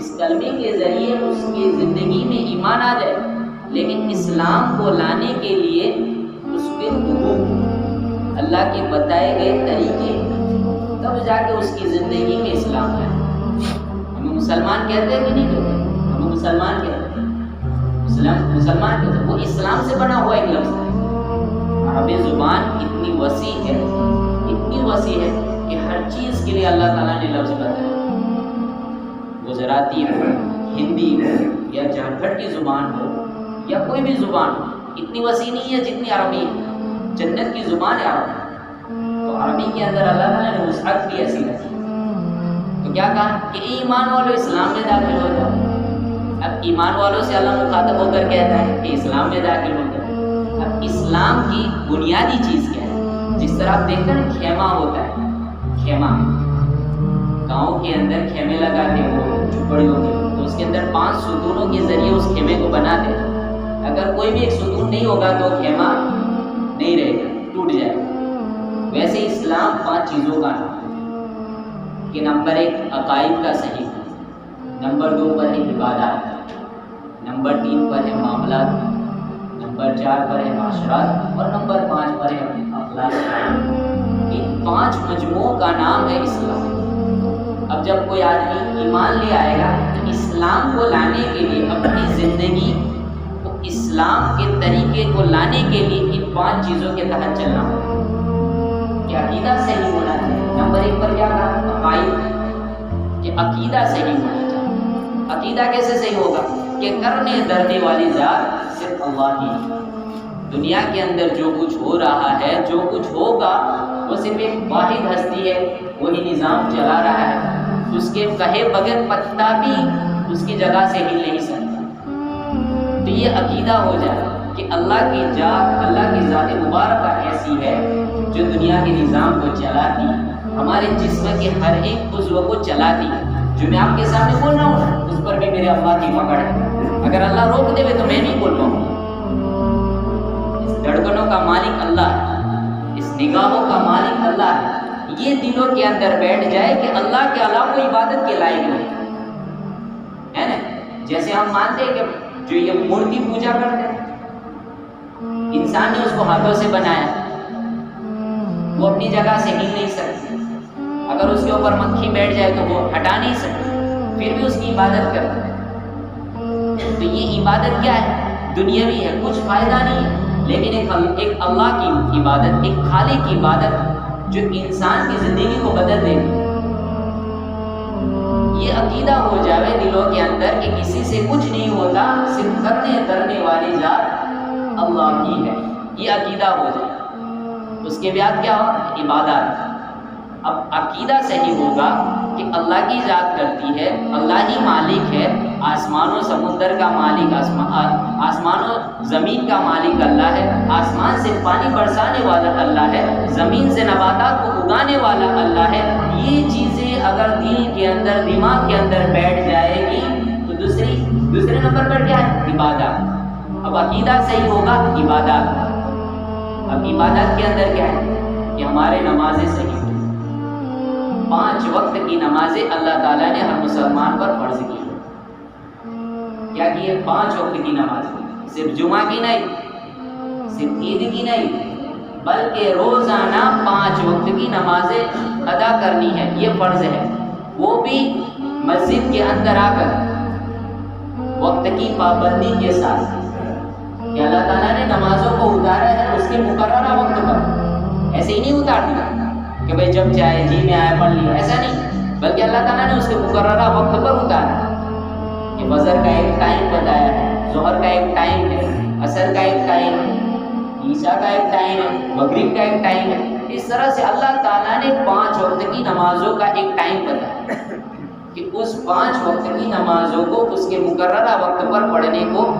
اس کلمے کے ذریعے اس کی زندگی میں ایمان آ جائے، لیکن اسلام کو لانے کے لیے اس کے حقوق، اللہ کے بتائے گئے طریقے، تب جا کے اس کی زندگی میں اسلام آئے۔ ہمیں مسلمان کہتے ہیں کہ نہیں کہتے؟ ہمیں مسلمان کہتے ہیں، مسلمان کہتے ہیں، وہ اسلام سے بنا ہوا ایک لفظ ہے۔ عربی زبان اتنی وسیع ہے، اتنی وسیع ہے کہ ہر چیز کے لیے اللہ تعالیٰ نے لفظ بتایا۔ گجراتی ہو، ہندی ہو، یا جھارکھنڈ کی زبان ہو، یا کوئی بھی زبان ہو، اتنی وسیع نہیں ہے جتنی عربی ہے۔ جنت کی زبان ہے عربی، تو عربی کے اندر اللہ تعالیٰ نے وسعت بھی ایسی رکھی۔ تو کیا کہا کہ ایمان والوں اسلام میں داخل ہو جاؤ۔ اب ایمان والوں سے اللہ مخاطب ہو کر کہتا ہے کہ اسلام میں داخل ہو جاؤ۔ اب اسلام کی بنیادی چیز کیا ہے؟ جس طرح آپ دیکھتے ہیں خیمہ ہوتا ہے، خیمہ گاؤں کے اندر خیمے لگاتے ہو جھوپڑیوں کے، تو اس کے اندر 5 ستونوں کے ذریعے اس خیمے کو بنا دے۔ اگر کوئی بھی ایک ستون نہیں ہوگا تو خیمہ نہیں رہے گا، ٹوٹ جائے گا۔ ویسے اسلام 5 چیزوں کا نام ہے کہ نمبر 1 عقائد کا صحیح، نمبر 2 پر ہے عبادات، نمبر 3 پر ہے معاملات، نمبر 4 پر ہے معاشرات، اور نمبر 5 پر ہے اخلاق۔ ان 5 مجموعوں کا نام ہے اسلام۔ اب جب کوئی آدمی ایمان لے آئے گا تو اسلام کو لانے کے لیے، اپنی زندگی کو اسلام کے طریقے کو لانے کے لیے ان 5 چیزوں کے تحت چلنا ہوگا کہ عقیدہ صحیح ہونا چاہیے۔ نمبر 1 پر کیا کہا؟ عقائد، کہ عقیدہ صحیح ہونا چاہیے۔ عقیدہ کیسے صحیح ہوگا؟ کہ کرنے دھرنے والی ذات صرف اللہ ہی ہے۔ دنیا کے اندر جو کچھ ہو رہا ہے، جو کچھ ہوگا، وہ صرف ایک واحد ہستی ہے، وہی نظام چلا رہا ہے۔ اس کے کہے بغیر پتا بھی اس کی جگہ سے ہل نہیں سکتا۔ تو یہ عقیدہ ہو جائے کہ اللہ کی ذات مبارکہ ایسی ہے جو دنیا کے نظام کو چلاتی، ہمارے جسم کے ہر ایک عضو کو چلاتی۔ جو میں آپ کے سامنے بول رہا ہوں اس پر بھی میرے اللہ کی پکڑ ہے۔ اگر اللہ روک دے تو میں نہیں بول پاؤں گا۔ اس دھڑکنوں کا مالک اللہ ہے، اس نگاہوں کا مالک اللہ ہے۔ یہ دلوں کے اندر بیٹھ جائے کہ اللہ کے علاوہ کوئی عبادت کے لائق نہیں ہے نا۔ جیسے ہم مانتے ہیں کہ جو یہ مورتی پوجا کرتے ہیں، انسان نے اس کو ہاتھوں سے بنایا، وہ اپنی جگہ سے ہل نہیں سکتی۔ اگر اس کے اوپر مکھی بیٹھ جائے تو وہ ہٹا نہیں سکتی، پھر بھی اس کی عبادت کرتے ہیں۔ تو یہ عبادت کیا ہے؟ دنیاوی ہے، کچھ فائدہ نہیں ہے، لیکن ایک اللہ کی عبادت، ایک خالق کی عبادت جو انسان کی زندگی کو بدل دے گی۔ یہ عقیدہ ہو جاوے دلوں کے اندر کہ کسی سے کچھ نہیں ہوتا، صرف کرنے دھرنے والی ذات اللہ کی ہے، یہ عقیدہ ہو جائے۔ اس کے بعد کیا ہو؟ عبادات۔ اب عقیدہ صحیح ہوگا کہ اللہ کی ذات کرتی ہے، اللہ ہی مالک ہے، آسمان و سمندر کا مالک آسمان و زمین کا مالک اللہ ہے، آسمان سے پانی برسانے والا اللہ ہے، زمین سے نباتات کو اگانے والا اللہ ہے۔ یہ چیزیں اگر دل کے اندر، دماغ کے اندر بیٹھ جائے گی تو دوسرے نمبر پر کیا ہے؟ عبادات۔ اب عقیدہ صحیح ہوگا، عبادات۔ اب عبادات کے اندر کیا ہے؟ کہ ہمارے نمازیں صحیح ہوں۔ 5 وقت کی نمازیں اللہ تعالیٰ نے ہر مسلمان پر فرض کی ہے۔ کیا کی ہے؟ 5 وقت کی نمازیں، صرف جمعہ کی نہیں، صرف عید کی نہیں، بلکہ روزانہ 5 وقت کی نمازیں ادا کرنی ہے، یہ فرض ہے۔ وہ بھی مسجد کے اندر آ کر وقت کی پابندی کے ساتھ، کہ اللہ تعالیٰ نے نمازوں کو اتارا ہے اس کے مقررہ وقت پر، ایسے ہی نہیں اتار دیا کہ بھائی جب چاہے جی میں آئے پڑھ لیا، ایسا نہیں، بلکہ اللہ تعالیٰ نے اس کے مقررہ وقت پر اتارا کہ فجر کا ایک ٹائم بتایا ہے، ظہر کا ایک ٹائم ہے، عصر کا ایک ٹائم ہے، عشاء کا ایک ٹائم ہے، مغرب کا ایک ٹائم ہے۔ اس طرح سے اللہ تعالیٰ نے 5 وقت کی نمازوں کا ایک ٹائم بتایا کہ اس 5 وقت کی نمازوں کو اس کے مقررہ وقت پر پڑھنے کو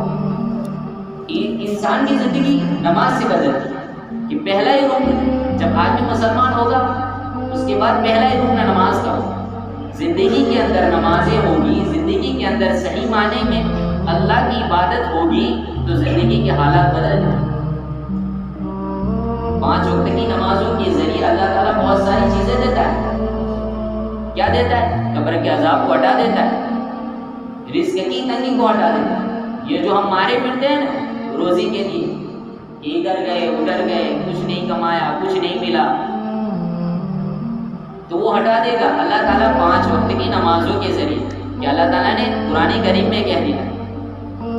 انسان کی زندگی نماز سے بدلتی ہے۔ کہ پہلا ہی رکن جب آدمی مسلمان ہوگا اس کے بعد پہلا ہی رکن نماز کا ہوگا۔ زندگی کے اندر نمازیں ہوگی، زندگی کے اندر صحیح معنی میں اللہ کی عبادت ہوگی تو زندگی کے حالات بدل جائیں گے۔ 5 وقت کی نمازوں کے ذریعے اللہ تعالیٰ بہت ساری چیزیں دیتا ہے۔ کیا دیتا ہے؟ قبر کے عذاب کو ہٹا دیتا ہے، رزق کی تنگی کو ہٹا دیتا ہے۔ یہ جو ہم مارے پھرتے ہیں نا روزی کے لیے، ادھر گئے ادھر گئے، کچھ نہیں کمایا، کچھ نہیں ملا، تو وہ ہٹا دے گا اللہ تعالیٰ 5 وقت کی نمازوں کے ذریعے۔ کہ اللہ تعالیٰ نے قرآن کریم میں کہہ دیا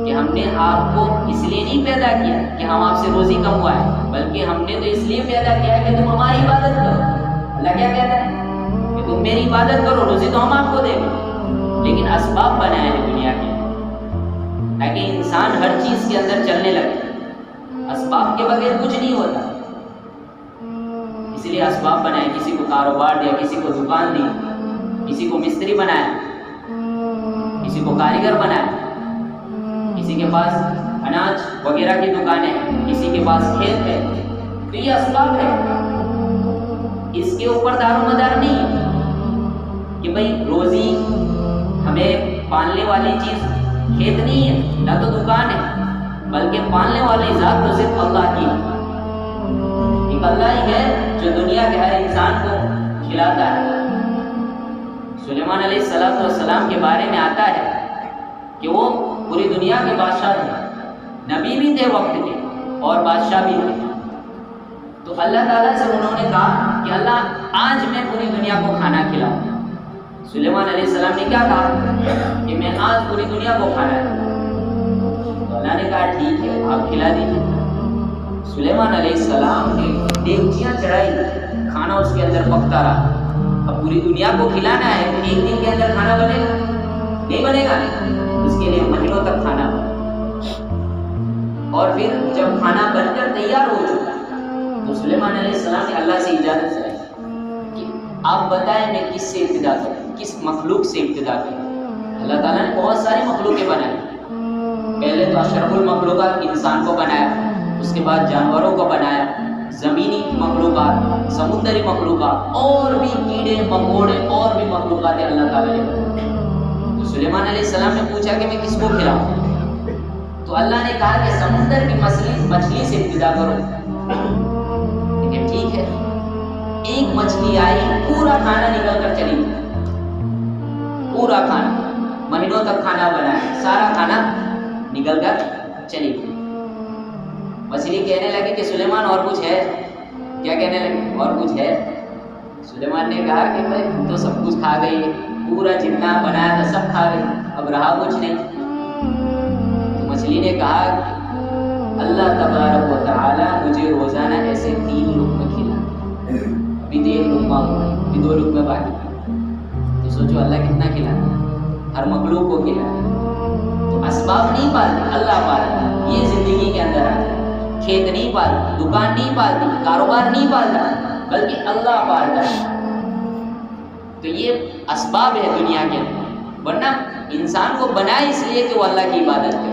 کہ ہم نے آپ کو اس لیے نہیں پیدا کیا کہ ہم آپ سے روزی کموائے، بلکہ ہم نے تو اس لیے پیدا کیا کہ تم ہماری عبادت کرو۔ اللہ کیا کہتا ہے کہ تم میری عبادت کرو، روزی تو ہم آپ کو دیں گے، لیکن اسباب بنائے ہیں دنیا کے تاکہ انسان ہر چیز کے اندر چلنے لگے۔ اسباب کے بغیر کچھ نہیں ہوتا، اس لیے اسباب بنائے۔ کسی کو کاروبار دیا، کسی کو دکان دی، کسی کو مستری بنایا، کسی کو کاریگر بنایا، کسی کے پاس اناج وغیرہ کی دکانیں ہیں، کسی کے پاس کھیت ہے، تو یہ اسباب ہے۔ اس کے اوپر دار و مدار نہیں ہے کہ بھئی روزی ہمیں پالنے والی چیز کھیت نہیں ہے نہ تو دکان ہے، بلکہ پالنے والی ذات تو صرف اللہ کی ہے۔ ایک اللہ ہی ہے جو دنیا کے ہر انسان کو کھلاتا ہے۔ سلیمان علیہ السلام کے بارے میں آتا ہے کہ وہ پوری دنیا کے بادشاہ تھے، نبی بھی تھے وقت کے اور بادشاہ بھی تھے۔ تو اللہ تعالیٰ سے انہوں نے کہا کہ اللہ آج میں پوری دنیا کو کھانا کھلاؤں۔ سلیمان علیہ السلام نے کیا کہا کہ میں آج پوری دنیا کو کھانا کھلاؤں۔ تو اللہ نے کہا ٹھیک ہے آپ کھلا دیجیے۔ سلیمان علیہ السلام نے دیگچیاں چڑھائی، کھانا اس کے اندر پکتا رہا۔ اب پوری دنیا کو کھلانا ہے تو ایک دن کے اندر کھانا بنے گا؟ نہیں بنے گا، اس کے لیے مہینوں تک کھانا بنے۔ اور پھر جب کھانا بن کر تیار ہو چکا تو سلیمان علیہ السلام نے اللہ سے اجازت چاہی کہ آپ بتائیں میں کس سے ابتدا کروں، کس مخلوق سے ابتدا کروں۔ اللہ تعالیٰ نے بہت ساری مخلوقیں بنائی، پہلے تو اشرف المخلوقات انسان کو بنایا، اس کے بعد جانوروں کو بنایا، زمینی مخلوقات، سمندری مخلوقات، اور بھی کیڑے مکوڑے اور بھی مخلوقات اللہ تعالیٰ نے بنائی۔ تو سلیمان علیہ السلام نے پوچھا کہ میں کس کو کھلاؤں؟ تو اللہ نے کہا کہ سمندر کی مچھلی سے ابتدا کرو۔ ٹھیک ہے، ایک مچھلی آئی، پورا کھانا نکل کر چلی گئی، پورا کھانا، مہینوں تک کھانا بنایا، سارا کھانا نکل کر چلی گئی۔ مچھلی کہنے لگی کہ سلیمان اور کچھ ہے؟ کیا کہنے لگی؟ اور کچھ ہے؟ سلیمان نے کہا کہ بھائی تم تو سب کچھ کھا گئی، پورا جتنا بنایا تھا سب کھا گئی، اب رہا کچھ نہیں۔ تو مچھلی نے کہا کہ اللہ تبارک و تعالیٰ مجھے روزانہ ایسے 3 لقمے کھلاتے، ابھی تو 1 لقمہ ہوا ہے، ابھی 2 لقمے باقی، تو سوچو اللہ کتنا کھلاتا ہے، ہر مخلوق کو کھلاتا ہے۔ تو اسباب نہیں پالتے، اللہ پالتا ہے۔ یہ زندگی کے اندر آتا ہے، کھیت نہیں پالتا، دکان نہیں پالتی، کاروبار نہیں پالتا، بلکہ اللہ پالتا ہے۔ تو یہ اسباب ہے دنیا کے اندر، ورنہ انسان کو بنا اس لیے کہ وہ اللہ کی عبادت کرے۔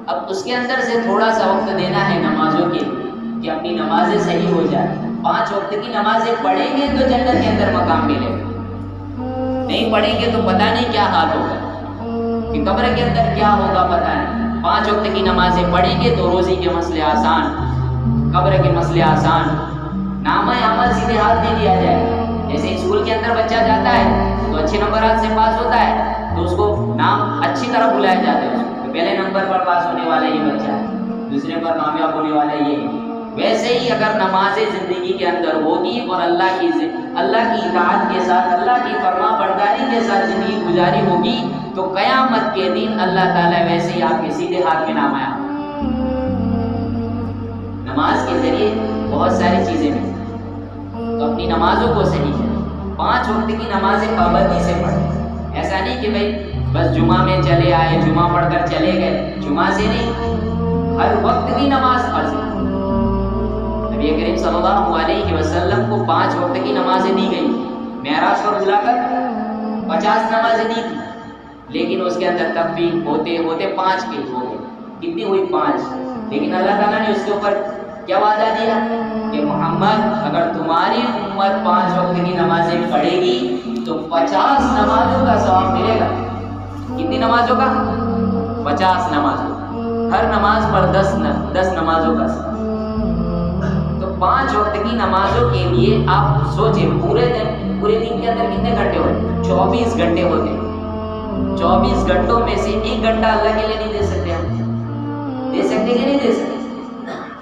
اب اس کے اندر سے تھوڑا سا وقت دینا ہے نمازوں کے لیے کہ اپنی نمازیں صحیح ہو جائیں۔ 5 وقت کی نمازیں پڑھیں گے تو جنت کے اندر مقام ملے گا، نہیں پڑھیں گے تو پتہ نہیں کیا حال ہوگا، کہ قبر کے اندر کیا ہوگا پتہ نہیں۔ 5 وقت کی نمازیں پڑھیں گے تو روزی کے مسئلے آسان، قبر کے مسئلے آسان، نامہ عمل سیدھے ہاتھ دے دیا جائے گا۔ جیسے اسکول کے اندر بچہ جاتا ہے تو اچھے نمبرات سے پاس ہوتا ہے تو اس کو نام اچھی طرح بلایا جاتا ہے، پہلے نمبر پر پاس ہونے والا یہ بچہ ہے، دوسرے پر کامیاب ہونے والا یہ ہے۔ ویسے ہی اگر نمازیں زندگی کے اندر ہوگی اور اللہ کی اطاعت کے ساتھ، اللہ کی فرما برداری کے ساتھ زندگی گزاری ہوگی تو قیامت کے دن اللہ تعالیٰ ویسے ہی آپ کے سیدھے ہاتھ میں نام آیا۔ نماز کے ذریعے بہت ساری چیزیں ملتی ہیں، تو اپنی نمازوں کو صحیح کریں۔ 5 وقت کی نمازیں پابندی سے پڑھیں، ایسا نہیں کہ بھائی بس جمعہ میں چلے آئے، جمعہ پڑھ کر چلے گئے، جمعہ سے نہیں، ہر وقت کی نماز فرض ہے۔ نبی کریم صلی اللہ علیہ وسلم کو 5 وقت کی نمازیں دی گئی، معراج پر بلا کر 50 نمازیں دی تھی، لیکن اس کے اندر تخفیف ہوتے ہوتے 5 کی ہو گئی۔ کتنی ہوئی؟ 5۔ لیکن اللہ تعالیٰ نے اس کے اوپر کیا وعدہ دیا کہ محمد اگر تمہاری امت 5 وقت کی نمازیں پڑھے گی تو 50 نمازوں کا ثواب ملے گا۔ کتنی نمازوں کا؟ 50 نمازوں، ہر نماز پر 10 نمازوں کا ثواب۔ تو 5 وقت کی نمازوں کے لیے آپ سوچیں، پورے دن کے اندر کتنے گھنٹے ہوتے ہیں؟ 24 گھنٹے ہوتے ہیں۔ 24 گھنٹوں میں سے 1 گھنٹہ اللہ کے لیے نہیں دے سکتے ہم؟ دے سکتے کہ نہیں دے سکتے؟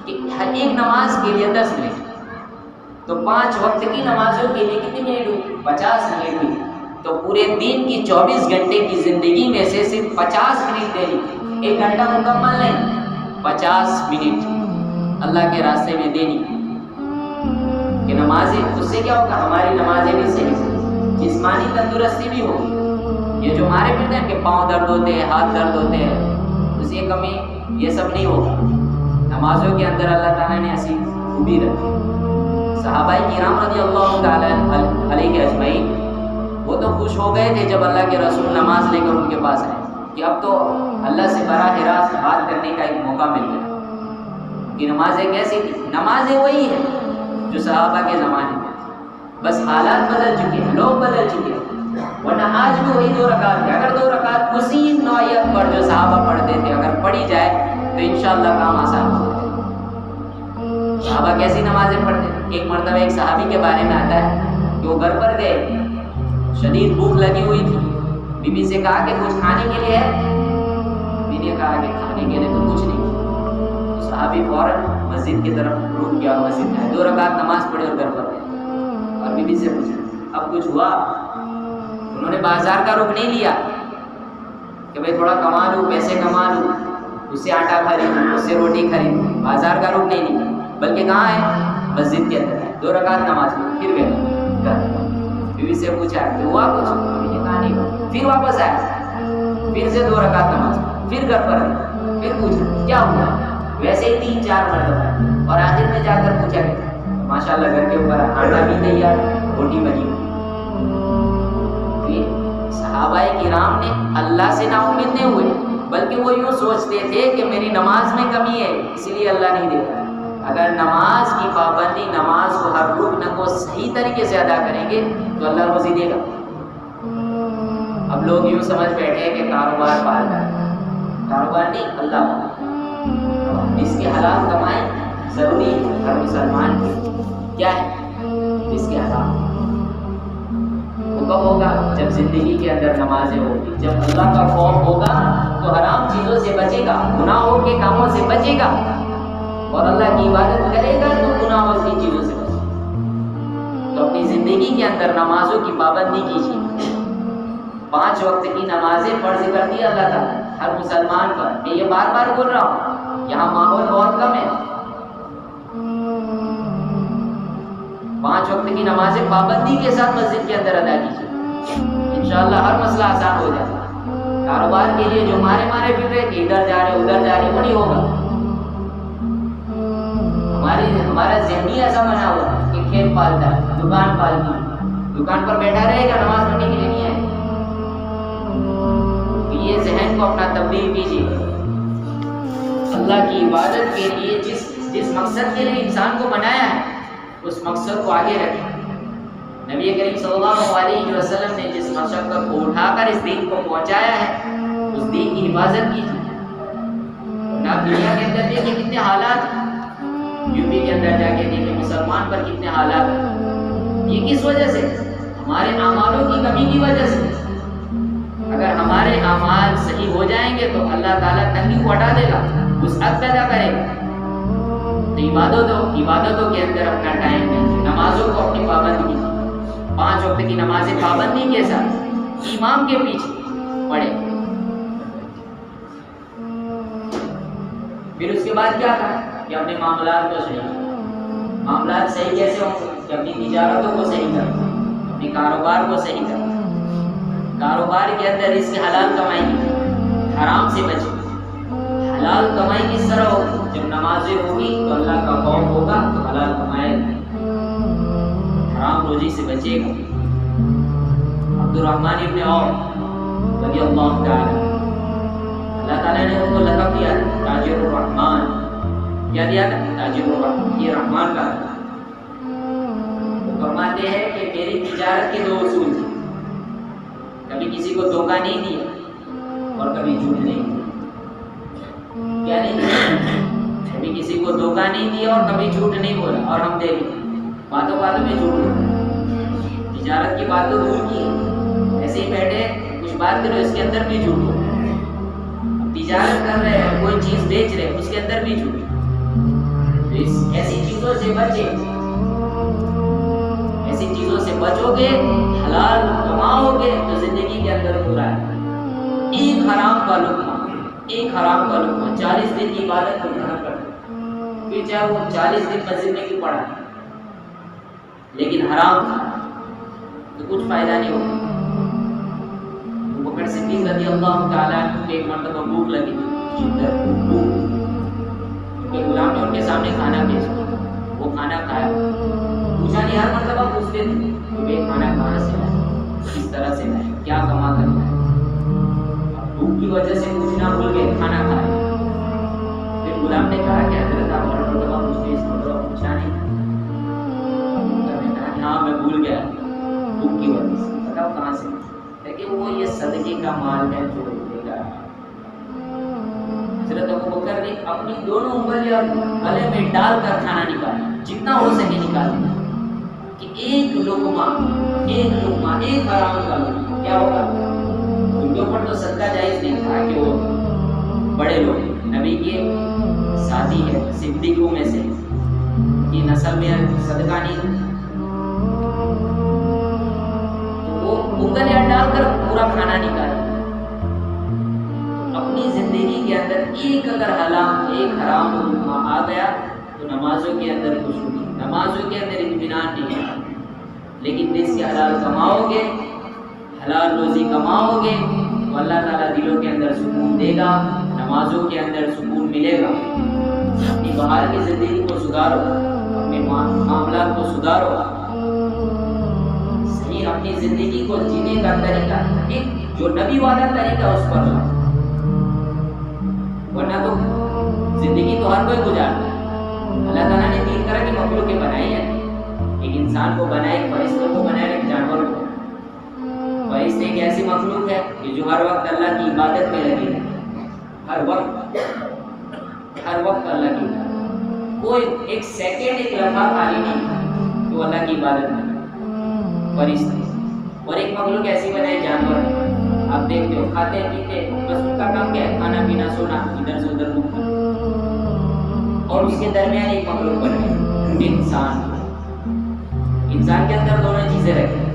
کہ ہر ایک نماز کے لیے 10 منٹ، تو 5 وقت کی نمازوں کے لیے کتنی منٹ ہوئی؟ 50 منٹ ہوئی۔ تو پورے دن کی 24 گھنٹے کی زندگی میں سے صرف 50 منٹ دے دی، 1 گھنٹہ مکمل نہیں، 50 منٹ اللہ کے راستے میں دینی کہ نمازیں، اس سے کیا ہوگا؟ ہماری نمازیں بھی صحیح، جسمانی تندرستی بھی ہوگی۔ یہ جو ہمارے پھرتے ہیں کہ پاؤں درد ہوتے ہیں، ہاتھ درد ہوتے ہیں، اس یہ کمی یہ سب نہیں ہوگا۔ نمازوں کے اندر اللہ تعالیٰ نے ایسی خوبی رکھی۔ صحابہ کرام رضی اللہ تعالیٰ علیہ اجمعین وہ تو خوش ہو گئے تھے جب اللہ کے رسول نماز لے کر ان کے پاس آئے کہ اب تو اللہ سے براہ راست بات کرنے کا ایک موقع مل گیا کہ نمازیں کیسی تھی۔ نمازیں وہی ہیں جو صحابہ کے زمانے میں، بس حالات بدل چکے ہیں، لوگ بدل چکے ہیں، ورنہ آج بھی وہی 2 رکعت ہے۔ اگر 2 رکعت اسی نوعیت پر جو صحابہ پڑھتے تھے اگر پڑھی جائے تو انشاءاللہ کام آسان ہو جائے۔ صحابہ کیسی نمازیں پڑھتے تھے؟ ایک مرتبہ ایک صحابی کے بارے میں آتا ہے کہ وہ گھر پر گئے، شدید بھوک لگی ہوئی تھی، بی بی سے کہا کہ کچھ کھانے کے لیے ہے؟ بی نے کہا کہ کھانے کے لیے تو کچھ نہیں۔ صحابی فوراً مسجد کی طرف رک گیا، مسجد میں 2 رکعت نماز پڑھی اور گھر پر گئے اور بی بی سے پوچھا اب کچھ ہوا؟ انہوں نے بازار کا رخ نہیں لیا کہ بھائی تھوڑا کما لوں، پیسے کما لوں، اس سے آٹا خریدوں، اس سے روٹی خریدوں، بازار کا رخ نہیں لیا، بلکہ کہاں ہے؟ مسجد کے اندر 2 رکعت نماز پڑھی، پھر گئے گھر۔ بیوی سے پوچھا کہ ہوا کچھ؟ بیوی نے کہا نہیں۔ پھر واپس آیا، پھر سے 2 رکعت نماز پڑھی، پھر گھر پر آئے، پھر پوچھا کیا ہوا؟ ویسے ہی 3-4 مرتبہ، اور آخر میں جا کر پوچھا کہ ماشاءاللہ گھر کے اوپر آٹا بھی تیار، روٹی بنی ہوئی۔ صحابہ کرام نے اللہ سے نا امید نہیں ہوئے، بلکہ وہ یوں سوچتے تھے کہ میری نماز میں کمی ہے اس لیے اللہ نہیں دیتا۔ اگر نماز کی پابندی، نماز کو ہر رکن کو صحیح طریقے سے ادا کریں گے تو اللہ روزی دے گا۔ اب لوگ یوں سمجھ بیٹھے ہیں کہ کاروبار پالنا ہے، کاروبار نہیں، اللہ پالنا، اس کی حلال کمائی ضروری ہے ہر مسلمان کی۔ کیا ہے اس کے حلال؟ وہ کب ہوگا؟ جب زندگی کے اندر نمازیں ہوگی، جب اللہ کا خوف ہوگا تو حرام چیزوں سے بچے گا، گناہوں کے کاموں سے بچے گا، اور اللہ کی عبادت کرے گا تو گناہوں کی چیزوں سے بچے گا۔ تو اپنی زندگی کے اندر نمازوں کی پابندی کیجیے۔ 5 وقت کی نمازیں فرض کر دی اللہ تعالیٰ ہر مسلمان پر۔ میں یہ بار بار بول رہا ہوں، یہاں ماحول بہت کم ہے۔ 5 وقت کی نمازیں پابندی کے ساتھ مسجد کے اندر ادا کیجیے، انشاءاللہ ہر مسئلہ آسان ہو جائے گا۔ کاروبار کے لیے جو مارے پھر رہے کہ ادھر جا رہے ادھر جا رہے، وہ نہیں ہوگا۔ ہمارا ذہنی ایسا بنا ہوا کہ کھیت پالتا ہے، دکان پالتی ہے، دکان پر بیٹھا رہے گا، نماز پڑھنے کے لیے نہیں ہے۔ یہ ذہن کو اپنا تبدیل کیجیے۔ اللہ کی عبادت کے لیے جس مقصد کے لیے انسان کو بنایا ہے اس مقصد کو آگے رکھیں۔ نبی کریم صلی اللہ علیہ وسلم نے جس مقصد کو اٹھا کر اس دین کو پہنچایا ہے اس دین کی حفاظت کیجیے۔ آپ دنیا کے اندر دیکھیں کتنے حالات ہیں، یو پی کے اندر جا کے دیکھیں مسلمان پر کتنے حالات ہیں۔ یہ کس وجہ سے؟ ہمارے اعمالوں کی کمی کی وجہ سے۔ اگر ہمارے اعمال صحیح ہو جائیں گے تو اللہ تعالیٰ تنگی کو ہٹا دے گا، وسعت پیدا کرے گا۔ تو عبادتوں کے اندر اپنا ٹائم دیں، نمازوں کو اپنی پابندی کیجیے۔ 5 وقت کی نمازیں پابندی کے ساتھ امام کے پیچھے پڑھیں۔ پھر اس کے بعد کیا کریں کہ اپنے معاملات کو صحیح کریں۔ معاملات صحیح کیسے ہوں کہ اپنی تجارتوں کو صحیح کریں، اپنے کاروبار کو صحیح کریں۔ کاروبار کے اندر اس کی حلال کمائی کی، حرام سے بچیں۔ حلال کمائی کس طرح ہوگی؟ جب نمازیں ہوگی تو اللہ کا خوف ہوگا تو حلال کمائے گا، حرام روزی سے بچے گا۔ عبدالرحمن ابن عوف رضی اللہ تعالی، اللہ تعالیٰ نے ان کو لقب دیا تاجر الرحمن۔ کیا دیا تھا؟ تاجر الرحمن، یہ رحمان کا ہے۔ وہ فرماتے ہیں کہ میری تجارت کے 2 اصول تھے، کبھی کسی کو دھوکہ نہیں دیا اور کبھی جھوٹ نہیں دیا۔ کیا نہیں دیا؟ کبھی کسی کو دھوکہ نہیں دیا اور کبھی جھوٹ نہیں بولا۔ اور ہم دیکھیں باتوں میں جھوٹ بولا، تجارت کی بات تو دور کی، ایسے ہی بیٹھے کچھ بات کرو اس کے اندر بھی جھوٹ ہو، تجارت کر رہے ہیں کوئی چیز بیچ رہے اس کے اندر بھی جھوٹ. ایسی چیزوں سے بچے، ایسی چیزوں سے بچو گے، حلال کماؤ گے تو زندگی کے اندر پورا ہے. ایک حرام کا لقمہ، ایک حرام کا لقمہ 40 دن کی عبادت کو ختم کر دو. پھر چاہے وہ 40 دن مسجد میں کیوں پڑھا لیکن حرام تھا تو کچھ فائدہ نہیں ہوگا. بکر صدیق رضی اللہ تعالیٰ عنہ ایک مرتبہ بھوک لگی شدت بھوک، کہ غلام نے ان کے سامنے کھانا بھیجا، وہ کھانا کھایا. پوچھا نہیں، ہر مرتبہ پوچھتے تھے کہ یہ کھانا کہاں سے لائے، کس طرح سے لائے، کیا کما کرتا ہے. بھوک کی وجہ سے پوچھنا بھول گئے، کھانا کھایا. پھر غلام نے کہا کہ حضرت آپ ہر مرتبہ پوچھتے، اس مرتبہ پوچھا نہیں. ہاں میں بھول گیا بھوک کی وجہ سے. بتاؤ کہاں سے؟ لیکن وہ یہ صدقے کا مال ہے جو دے گا. حضرت ابوبکر نے اپنی دونوں انگلیاں گلے میں ڈال کر کھانا نکالا، جتنا ہو سکے نکالا، کہ ایک لقمہ ایک حرام کا لقمہ کیا ہوگا. ان کے اوپر تو صدقہ جائز نہیں تھا کہ وہ بڑے لوگ نبی کے ساتھی ہے، صدیقوں میں سے کی نسل میں صدقہ نہیں. انگلیاں ڈال کر پورا کھانا نکالا. اپنی زندگی کے اندر ایک اگر حرام لقمہ آ گیا تو نمازوں کے اندر خوش ہوگی، نمازوں کے اندر اطمینان نہیں ہے. لیکن جس سے حلال کماؤ گے، حلال روزی کماؤ گے تو اللہ تعالیٰ دلوں کے اندر سکون دے گا، نمازوں کے اندر سکون ملے گا. اپنی باہر کی زندگی کو سدھارو، اپنے معاملات کو سدھارو، اپنی زندگی کو جینے کا طریقہ ایک جو نبی والا طریقہ اس پر لاؤ. ورنہ تو زندگی تو ہر کوئی گزارتا ہے. اللہ تعالیٰ نے 3 طرح کی مخلوقیں بنائی ہیں. ایک انسان کو بنائے، ایک فرشتوں کو بنائے، ایک جانور کو. فرشتے ایک ایسی مخلوق ہے کہ جو ہر وقت اللہ کی عبادت میں لگی ہے، ہر وقت اللہ کی عبادت. کوئی ایک سیکنڈ ایک لمحہ خالی نہیں تو اللہ کی عبادت میں فرشتے. اور ایک مخلوق ایسی بنائے جانور، آپ دیکھتے ہو کھاتے پیتے، بس ان کا کام کیا ہے، کھانا پینا سونا، ادھر سے ادھر گھومنا. اور اس کے درمیان ایک مخلوق بنائے انسان. انسان کے اندر دونوں چیزیں رکھیں.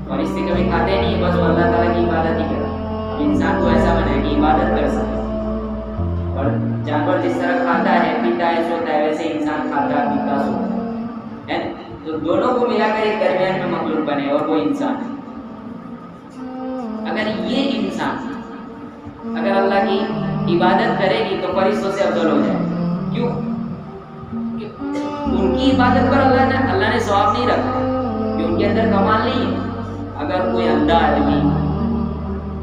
فرشتے کبھی کھاتے نہیں، بس وہ اللہ تعالیٰ کی عبادت ہی کرتا. انسان کو ایسا بنائے کہ عبادت کر سکے. اور جانور جس طرح کھاتا ہے پیتا ہے سوتا ہے، ویسے انسان کھاتا پیتا سوتا ہے. تو دونوں کو ملا کر ایک درمیان میں مخلوق بنے اور وہ انسان ہے. اگر یہ انسان اگر اللہ کی عبادت کرے گی تو فرشتوں سے افضل ہو جائے. کیوں؟ ان کی عبادت پر اللہ نے ثواب نہیں رکھا کہ ان کے اندر کمال نہیں ہے. اگر کوئی اندھا آدمی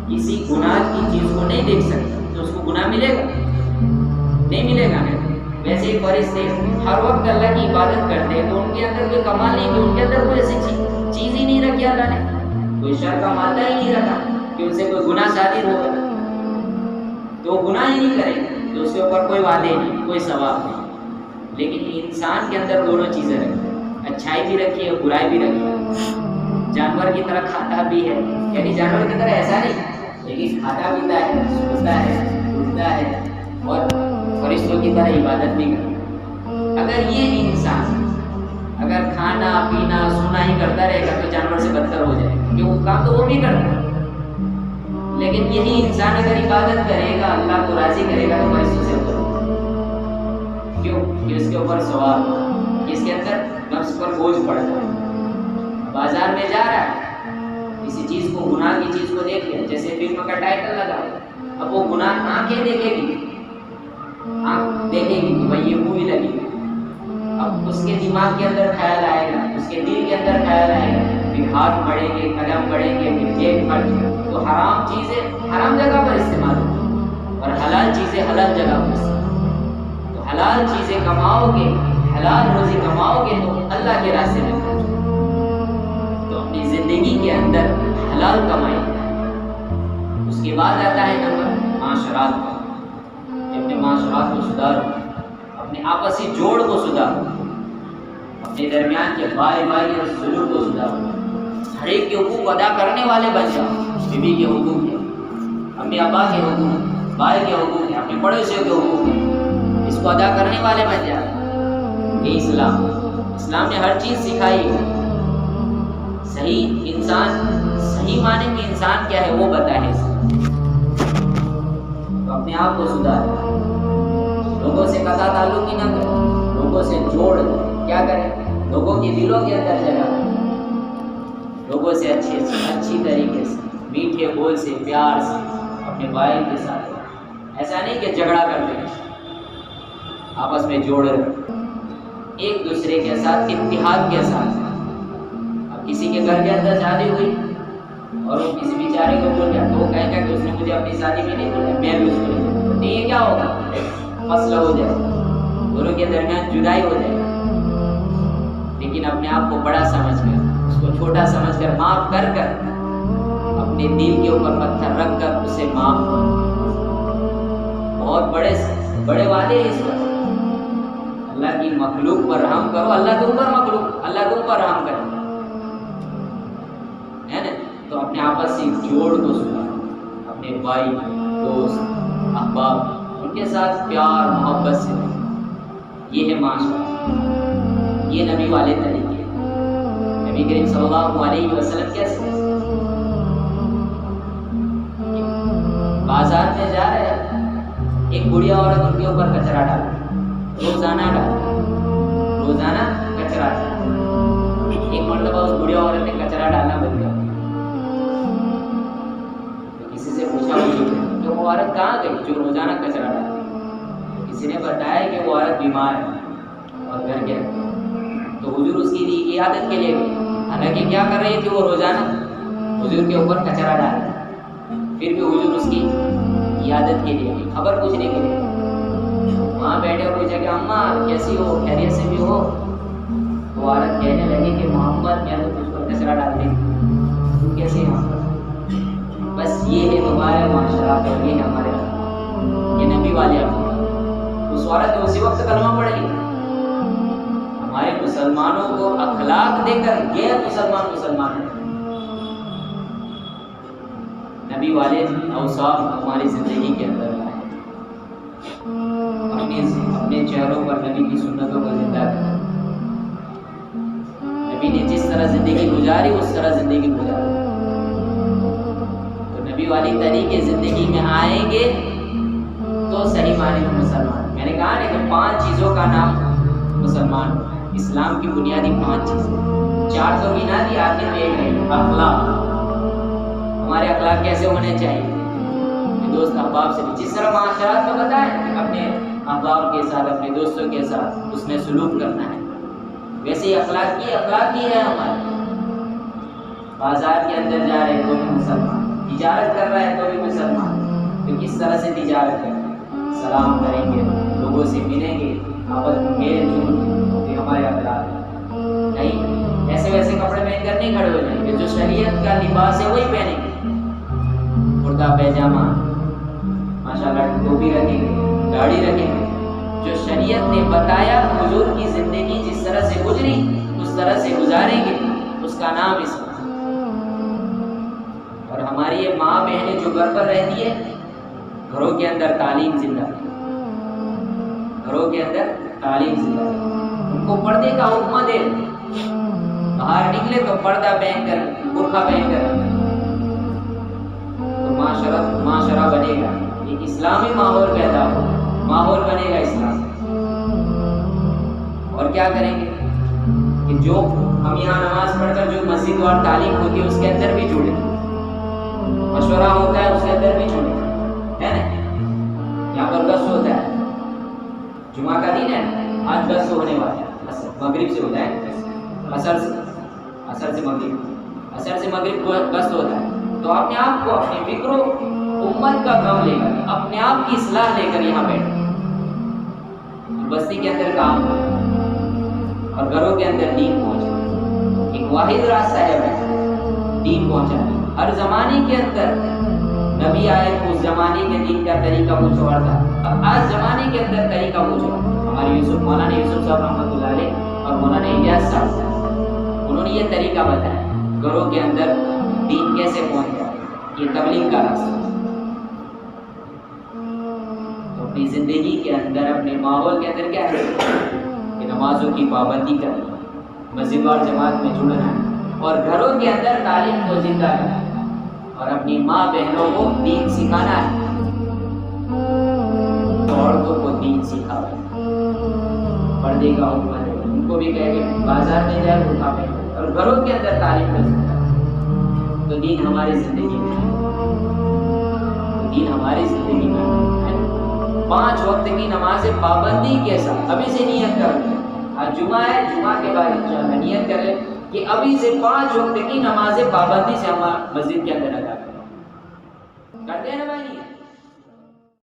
کسی گناہ کی چیز کو نہیں دیکھ سکتا تو اس کو گناہ ملے گا؟ نہیں ملے گا. ویسے ہی فرشتے ہر وقت اللہ کی عبادت کرتے ہیں تو ان کے اندر کوئی کمال نہیں کہ ان کے اندر کوئی ایسی چیز ہی نہیں رکھی اللہ نے، کوئی شر کا مادہ ہی نہیں رکھا کہ ان سے کوئی گناہ صادر ہوگا تو وہ گناہ ہی نہیں کرے تو اس کے اوپر کوئی وعدے نہیں، کوئی ثواب نہیں. لیکن انسان کے اندر دونوں چیزیں رکھی، اچھائی بھی رکھی ہے، برائی بھی رکھی ہے. جانور کی طرح کھاتا بھی ہے، یعنی جانور کی طرح ایسا نہیں لیکن کھاتا پیتا ہے، سوتا ہے، اٹھتا ہے اور فرشتوں کی طرح عبادت بھی کرتا. اگر یہ انسان اگر کھانا پینا سونا ہی کرتا رہے گا تو جانور سے بدتر ہو جائے گا، کیوں؟ کام تو وہ بھی کرتا ہے. لیکن یہی انسان اگر عبادت کرے گا، اللہ کو راضی کرے گا تو فرشتوں سے بدتر ہوگا. کیوں؟ کہ اس کے اوپر ثواب، اس کے اندر نفس پر بوجھ پڑتا ہے. بازار میں جا رہا ہے، کسی چیز کو گناہ کی چیز کو دیکھ لیا، جیسے فلم کا ٹائٹل لگا، اب وہ گناہ آنکھیں دیکھے گی، آنکھ دیکھے گی کہ بھائی یہ مووی لگی. اب اس کے دماغ کے اندر خیال آئے گا، اس کے دل کے اندر خیال آئے گا، پھر ہاتھ بڑھیں گے، قدم بڑھیں گے، پھر جیب خرچ. تو حرام چیزیں حرام جگہ پر استعمال ہوتی اور حلال چیزیں حلال جگہ پر استعمال. تو حلال چیزیں کماؤ گے، حلال روزی کماؤ گے تو اللہ کے راستے میں تو اپنی زندگی کے اندر حلال کمائیں. اس کے بعد آتا ہے نمبر معاشرات کا. اپنے معاشرات کو سدھارو، اپنے آپسی جوڑ کو سدھارو، اپنے درمیان کے بھائی اور سلوک کو سدھارو. ہر ایک کے حقوق ادا کرنے والے بن جاؤ. بیوی کے حقوق ہیں، امی ابا کے حقوق ہیں، بھائی کے حقوق ہیں، اپنے پڑوسیوں کے حقوق ہیں، اس کو ادا کرنے والے بن جاؤ. یہ اسلام نے ہر چیز سکھائی ہے. صحیح انسان، صحیح معنی میں انسان کیا ہے وہ بتائے. تو اپنے آپ کو سدھاریں، لوگوں سے قطع تعلق ہی نہ کریں، لوگوں سے جوڑ کیا کریں، لوگوں کے دلوں کے اندر جگہ، لوگوں سے اچھی طریقے سے، میٹھے بول سے، پیار سے، اپنے بھائی کے ساتھ. ایسا نہیں کہ جھگڑا کرتے ہیں، آپس میں جوڑ رہے ایک دوسرے کے ساتھ، اتحاد کے ساتھ. اب کسی کے گھر کے اندر شادی ہوئی اور وہ کسی بیچارے کو بول گیا تو وہ کہے گا کہ اس نے مجھے اپنی شادی میں نہیں بولا، میں بھی اس کو نہیں بولا. تو یہ کیا ہوگا؟ مسئلہ ہو جائے، دونوں کے درمیان جدائی ہو جائے. لیکن اپنے آپ کو بڑا سمجھ کر، اس کو چھوٹا سمجھ کر، معاف کر کر، اپنے دل کے اوپر پتھر رکھ کر اسے معاف کرو. بہت بڑے وعدے ہیں اس پر. اللہ کی مخلوق پر رحم کرو، اللہ تم پر مخلوق، اللہ تم پر رحم کرے، ہے نا. تو اپنے آپس سے جوڑ کو سدھارو، اپنے بھائی، دوست، احباب، ان کے ساتھ پیار محبت سے. یہ ہے معاشرہ، یہ نبی والے طریقے. نبی کریم صلی اللہ علیہ وسلم کیسے بازار میں جا رہے ہیں، ایک بڑھیا عورت ان کے اوپر کچرا ڈالا، روزانہ کچرا ڈالا. ایک مرتبہ اس بڑھیا عورت نے کچرا ڈالنا بند کر دیا. کسی سے پوچھا کہ وہ عورت کہاں گئی جو روزانہ کچرا ڈالتی؟ کسی نے بتایا کہ وہ عورت بیمار ہے اور گھر گیا. تو حضور اس کی عادت کے لیے گئی، حالانکہ کیا کر رہی تھی وہ روزانہ حضور کے اوپر کچرا ڈال رہی. پھر بھی حضور اس کی عادت کے لیے گئی، خبر پوچھنے کے لیے. وہاں بیٹھے اور پوچھا کہ اماں کیسی ہو، خیریت سے بھی ہو؟ وہ عورت کہنے لگی کہ محمد میں تو تجھ پر کچرا ڈال رہی تھی، تو کیسے ہے؟ بس یہ ہے تمہارے معاشرات اور یہ ہے ہمارے، یہ نبی والے اخلاق. اس عورت نے اسی وقت کلمہ پڑھ لیا. ہمارے مسلمانوں کو اخلاق دے کر غیر مسلمان نبی والے اوصاف ہماری زندگی کے اندر لائے. اپنے چہروں پر نبی کی سنتوں کو زندہ کریں. نبی نے جس طرح زندگی گزاری اس طرح زندگی گزاری. تو نبی والی طریقے زندگی میں آئیں گے تو صحیح معنی میں مسلمان. میں نے کہا نا کہ 5 چیزوں کا نام مسلمان. اسلام کی بنیادی 5 چیزیں، 4 تو گنا دی، آخر میں ایک ہے اخلاق. ہمارے اخلاق کیسے ہونے چاہیے؟ دوست احباب سے جس طرح معاشرات میں بتائیں اپنے احباب کے ساتھ، اپنے دوستوں کے ساتھ اس میں سلوک کرنا ہے، ویسے ہی اخلاق کی ہے ہمارے. بازار کے اندر جا رہے تو بھی مسلمان، تجارت کر رہا ہے تو بھی مسلمان. تو کس طرح سے تجارت کریں گے؟ سلام کریں گے، لوگوں سے ملیں گے، آپس میں میل جول. یہ ہمارے اخلاق ہیں. نہیں ایسے ویسے کپڑے پہن کر نہیں کھڑے ہو جائیں گے. جو شریعت کا لباس ہے وہی پہنیں گے، کرتا پیجامہ، ماشاءاللہ ٹوپی رکھیں گے، داڑھی رکھیں گے. جو شریعت نے بتایا حضور کی زندگی جس طرح سے گزری اس طرح سے گزاریں گے، اس کا نام اسلام. اور ہماری یہ ماں بہنیں جو گھر پر رہتی ہے، گھروں کے اندر تعلیم زندہ ہے، گھروں کے اندر تعلیم زندہ ہے. ان کو پردے کا حکم دے، باہر نکلے تو پردہ پہن کر، برقع پہن کر، تو معاشرہ بنے گا. ایک اسلامی ماحول پیدا ہو، ماحول بنے گا اسلام. اور کیا کریں گے کہ جو ہم یہاں نماز پڑھ کر جو مسجد اور تعلیم ہوتی ہے اس کے اندر بھی جڑے، مشورہ ہوتا ہے اس کے اندر بھی جڑے، ہے نا. یہاں پر گس ہوتا ہے، جمعہ کا دن ہے، آج گس ہونے والا ہے، مغرب سے ہوتا ہے، اثر سے مغرب گس ہوتا ہے. تو اپنے آپ کو، اپنے فکر و امت کا غم لے کر، اپنے آپ کی اصلاح لے کر یہاں بیٹھے. بستی کے اندر کام ہو اور گھروں کے اندر دین پہنچے. ایک واحد راستہ ہے دین پہنچانے. ہر زمانے کے اندر نبی آئے، اس زمانے کے دین کا طریقہ کچھ اور تھا، اب آج زمانے کے اندر طریقہ کچھ اور. ہمارے مولانا یوسف صاحب رحمۃ اللہ علیہ اور مولانا الیاس صاحب، انہوں نے یہ طریقہ بتایا گھروں کے اندر دین کیسے پہنچ جائے، یہ تبلیغ کا راستہ۔ تو اپنی زندگی کے اندر، اپنے ماحول کے اندر کیا ہے کہ نمازوں کی پابندی کرنا، مسجد اور جماعت میں جڑنا ہے، اور گھروں کے اندر تعلیم کو زندہ کرنا ہے، اور اپنی ماں بہنوں کو دین سکھانا ہے، عورتوں کو دین سکھاوے، پردے کا حکم ہے، ان کو بھی کہے کہ بازار میں جائے برقع پہنے، اور گھروں کے اندر تعلیم کو زندہ کرنا۔ تو دین ہماری زندگی میں ہے، تو دین ہماری زندگی میں ہے۔ 5 وقت کی نماز پابندی کے ساتھ ابھی سے نیت کر لیں، آج جمعہ ہے، جمعہ کے بعد انشاءاللہ نیت کر لیں کہ ابھی سے 5 وقت کی نماز پابندی سے ہم مسجد کے اندر ادا کریں۔ کرتے ہیں نا بھائی؟